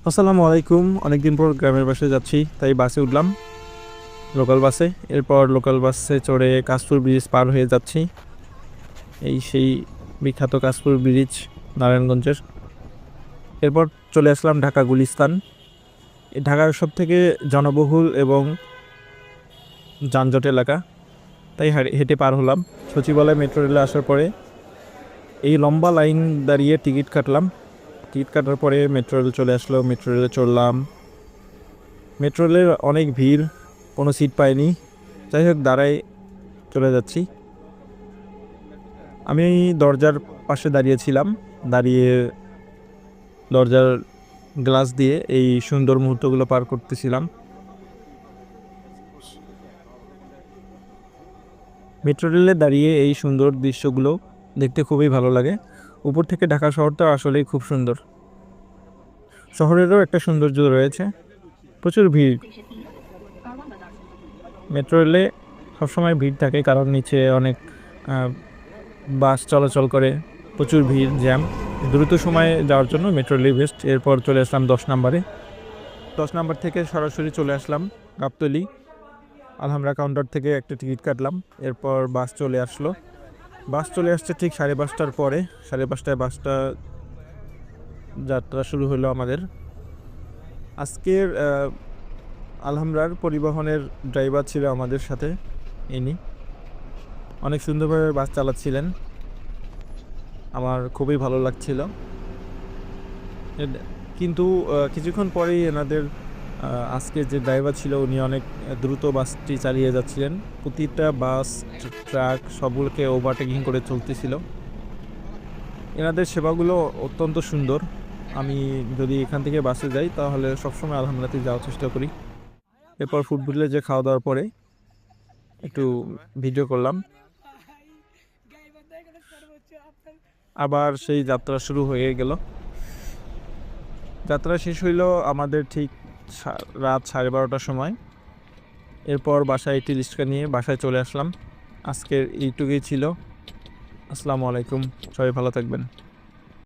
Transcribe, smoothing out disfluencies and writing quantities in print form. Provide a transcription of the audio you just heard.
আসসালামু আলাইকুম। অনেকদিন পর গ্রামের বাসে যাচ্ছি, তাই বাসে উঠলাম, লোকাল বাসে। এরপর লোকাল বাসে চড়ে কাশপুর ব্রিজ পার হয়ে যাচ্ছি। এই সেই বিখ্যাত কাশপুর ব্রিজ নারায়ণগঞ্জের। এরপর চলে আসলাম ঢাকা গুলিস্তান। এই ঢাকার সব থেকে জনবহুল এবং যানজট এলাকা, তাই হেঁটে পার হলাম। সচিবালয় মেট্রো রেলে আসার পরে এই লম্বা লাইন দাঁড়িয়ে টিকিট কাটলাম। টিকিট কাটার পরে মেট্রো রেল চলে আসলো, মেট্রো রেলে চড়লাম। মেট্রো রেলের অনেক ভিড়, কোনো সিট পাইনি। যাই হোক, দাঁড়ায় চলে যাচ্ছি। আমি দরজার পাশে দাঁড়িয়েছিলাম, দাঁড়িয়ে দরজার গ্লাস দিয়ে এই সুন্দর মুহূর্তগুলো পার করতেছিলাম। মেট্রো রেলে দাঁড়িয়ে এই সুন্দর দৃশ্যগুলো দেখতে খুবই ভালো লাগে। উপর থেকে ঢাকা শহরটা আসলেই খুব সুন্দর। শহরেরও একটা সৌন্দর্য রয়েছে, প্রচুর ভিড়। মেট্রো রেলে সবসময় ভিড় থাকে, কারণ নিচে অনেক বাস চলাচল করে, প্রচুর ভিড়, জ্যাম। দ্রুত সময়ে যাওয়ার জন্য মেট্রো রেলই বেস্ট। এরপর চলে আসলাম 10 নম্বরে। 10 নম্বর থেকে সরাসরি চলে আসলাম গাবতলী। আলহামরা কাউন্টার থেকে একটা টিকিট কাটলাম। এরপর বাস চলে আসলো। বাস চলে আসছে ঠিক 5:30টার পরে। 5:30টায় বাসটা যাত্রা শুরু হলো আমাদের। আজকের আলহামরার পরিবহনের ড্রাইভার ছিল আমাদের সাথে। ইনি অনেক সুন্দরভাবে বাস চালাচ্ছিলেন, আমার খুবই ভালো লাগছিল। কিন্তু কিছুক্ষণ পরেই এনাদের আজকে যে ড্রাইভার ছিল উনি অনেক দ্রুত বাসটি চালিয়ে যাচ্ছিলেন। প্রতিটা বাস, ট্রাক সবগুলোকে ওভারটেকিং করে চলতেছিল। এনাদের সেবাগুলো অত্যন্ত সুন্দর। আমি যদি এখান থেকে বাসে যাই তাহলে সবসময় আলহামদুলিল্লাহ যাওয়ার চেষ্টা করি। এরপর ফুটবলে যে খাওয়া দাওয়ার পরে একটু ভিডিও করলাম। আবার সেই যাত্রা শুরু হয়ে গেল। যাত্রা শেষ হইল আমাদের ঠিক রাত 12:30টার সময়। এরপর বাসায় একটি রিক্সা নিয়ে বাসায় চলে আসলাম। আজকের এইটুকুই ছিল। আসসালামু আলাইকুম, সবাই ভালো থাকবেন।